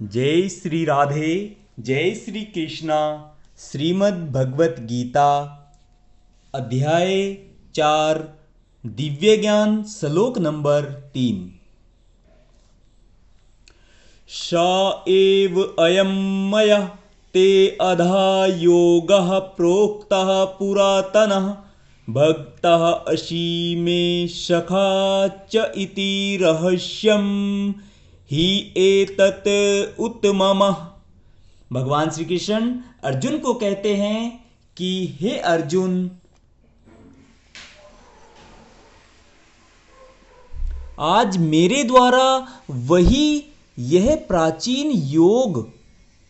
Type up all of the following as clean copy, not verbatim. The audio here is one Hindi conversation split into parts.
जय श्री राधे, जय श्री कृष्णा। श्रीमद् भगवत गीता अध्याय 4 दिव्य ज्ञान श्लोक नंबर 3। स एव अयं मया ते अधा योगः प्रोक्तः पुरातनः भक्तः असि मे सखा च इति रहस्यम् ही एतत् उत्तमः। भगवान श्री कृष्ण अर्जुन को कहते हैं कि हे अर्जुन, आज मेरे द्वारा वही यह प्राचीन योग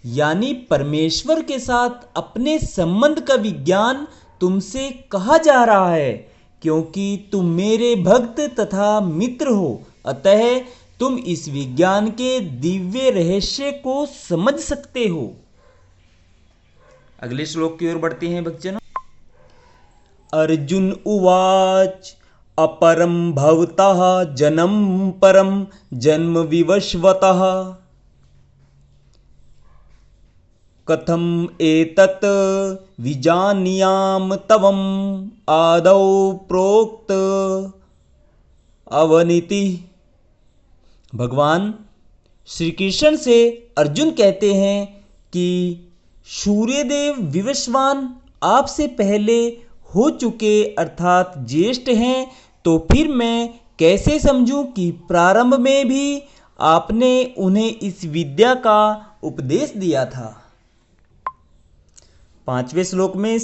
यानी परमेश्वर के साथ अपने संबंध का विज्ञान तुमसे कहा जा रहा है, क्योंकि तुम मेरे भक्त तथा मित्र हो। अतः तुम इस विज्ञान के दिव्य रहस्य को समझ सकते हो। अगले श्लोक की ओर बढ़ते हैं भक्तजनों। अर्जुन उवाच अपरं भवतः जन्म परम जन्म विवस्वतः कथम एतत् विजानीयाम तवम आदौ प्रोक्त अवनीति। भगवान श्री कृष्ण से अर्जुन कहते हैं कि सूर्यदेव विवस्वान आपसे पहले हो चुके अर्थात ज्येष्ठ हैं, तो फिर मैं कैसे समझूं कि प्रारंभ में भी आपने उन्हें इस विद्या का उपदेश दिया था। 5वें श्लोक में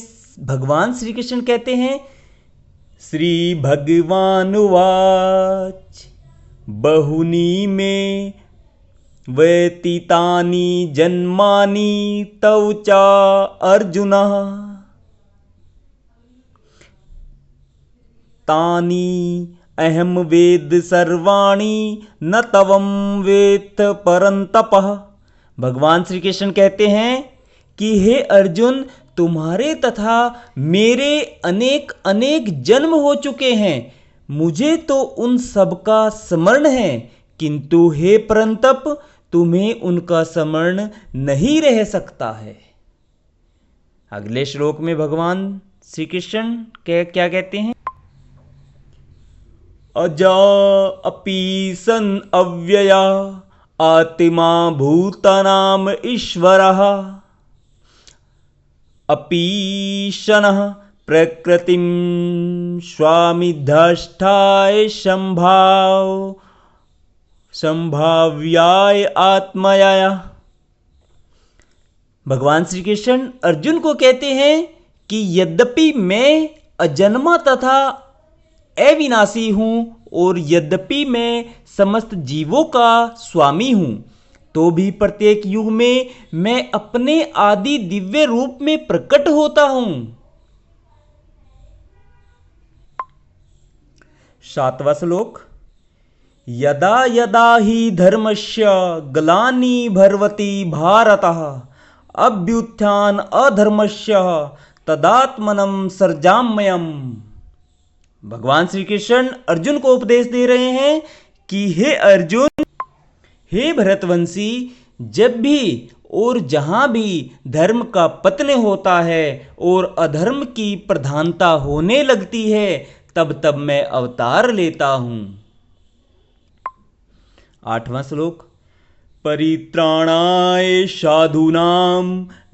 भगवान श्री कृष्ण कहते हैं, श्री भगवान उवाच बहुनी में व्यतीतानि जन्मानि तव च अर्जुन तानि अहम वेद सर्वाणि न तवम वेत्थ परंतपः। भगवान श्री कृष्ण कहते हैं कि हे अर्जुन, तुम्हारे तथा मेरे अनेक अनेक जन्म हो चुके हैं, मुझे तो उन सब का स्मरण है, किंतु हे परंतप तुम्हें उनका स्मरण नहीं रह सकता है। अगले श्लोक में भगवान श्री कृष्ण क्या कहते हैं, अजा अपि सन अव्यया आत्मा भूतानाम ईश्वरः अपीशनः प्रकृतिं स्वामिधिष्ठाय संभाव्याय आत्मया। भगवान श्री कृष्ण अर्जुन को कहते हैं कि यद्यपि मैं अजन्मा तथा अविनाशी हूं और यद्यपि मैं समस्त जीवों का स्वामी हूं, तो भी प्रत्येक युग में मैं अपने आदि दिव्य रूप में प्रकट होता हूं। 7वां श्लोक, यदा यदा हि धर्मस्य ग्लानि भवति भारतः अभ्युत्थान अधर्मस्य तदात्मनं सृजाम्यहम्। भगवान श्री कृष्ण अर्जुन को उपदेश दे रहे हैं कि हे अर्जुन, हे भरतवंशी, जब भी और जहां भी धर्म का पतन होता है और अधर्म की प्रधानता होने लगती है, तब तब मैं अवतार लेता हूं। 8वां श्लोक, परित्राणाय साधूनां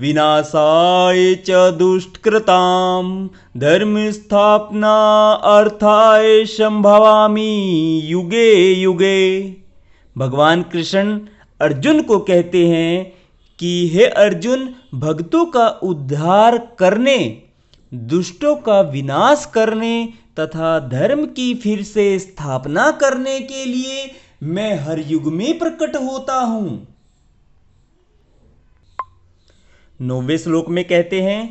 विनाशाय च दुष्कृतां धर्म स्थापना अर्थाय संभवामि युगे युगे। भगवान कृष्ण अर्जुन को कहते हैं कि हे अर्जुन, भक्तों का उद्धार करने, दुष्टों का विनाश करने तथा धर्म की फिर से स्थापना करने के लिए मैं हर युग में प्रकट होता हूं। 9वें श्लोक में कहते हैं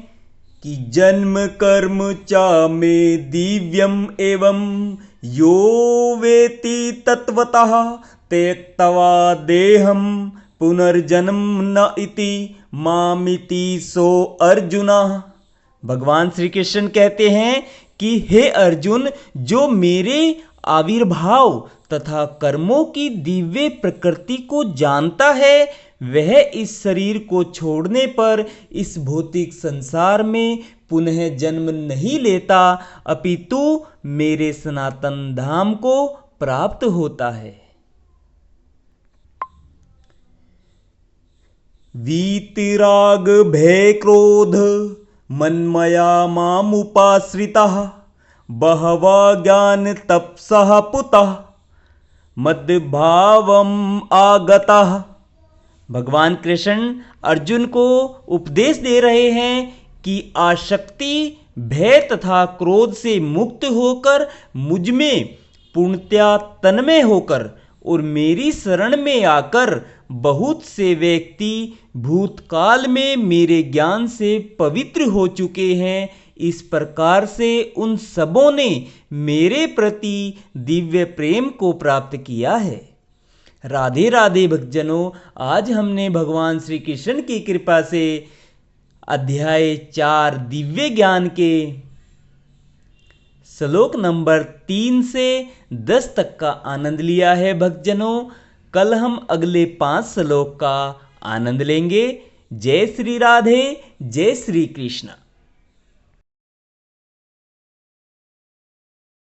कि जन्म कर्म च मे दिव्यम एवं यो वेति तत्वतः त्यक्त्वा देहम पुनर्जन्म न इति मामिति सो अर्जुन। भगवान श्री कृष्ण कहते हैं कि हे अर्जुन, जो मेरे आविर्भाव तथा कर्मों की दिव्य प्रकृति को जानता है, वह इस शरीर को छोड़ने पर इस भौतिक संसार में पुनः जन्म नहीं लेता, अपितु मेरे सनातन धाम को प्राप्त होता है। वीतिराग भय क्रोध मन्मया मामुपाश्रिताः बहवो ज्ञान तपसः पुतः मद्भावम् आगताः। भगवान कृष्ण अर्जुन को उपदेश दे रहे हैं कि आसक्ति, भय तथा क्रोध से मुक्त होकर मुझ में पूर्णतया तन्मय होकर और मेरी शरण में आकर बहुत से व्यक्ति भूतकाल में मेरे ज्ञान से पवित्र हो चुके हैं। इस प्रकार से उन सबों ने मेरे प्रति दिव्य प्रेम को प्राप्त किया है। राधे राधे भक्तजनों, आज हमने भगवान श्री कृष्ण की कृपा से अध्याय 4 दिव्य ज्ञान के श्लोक नंबर 3 से 10 तक का आनंद लिया है। भक्तजनों, कल हम अगले 5 श्लोक का आनंद लेंगे। जय श्री राधे, जय श्री कृष्ण।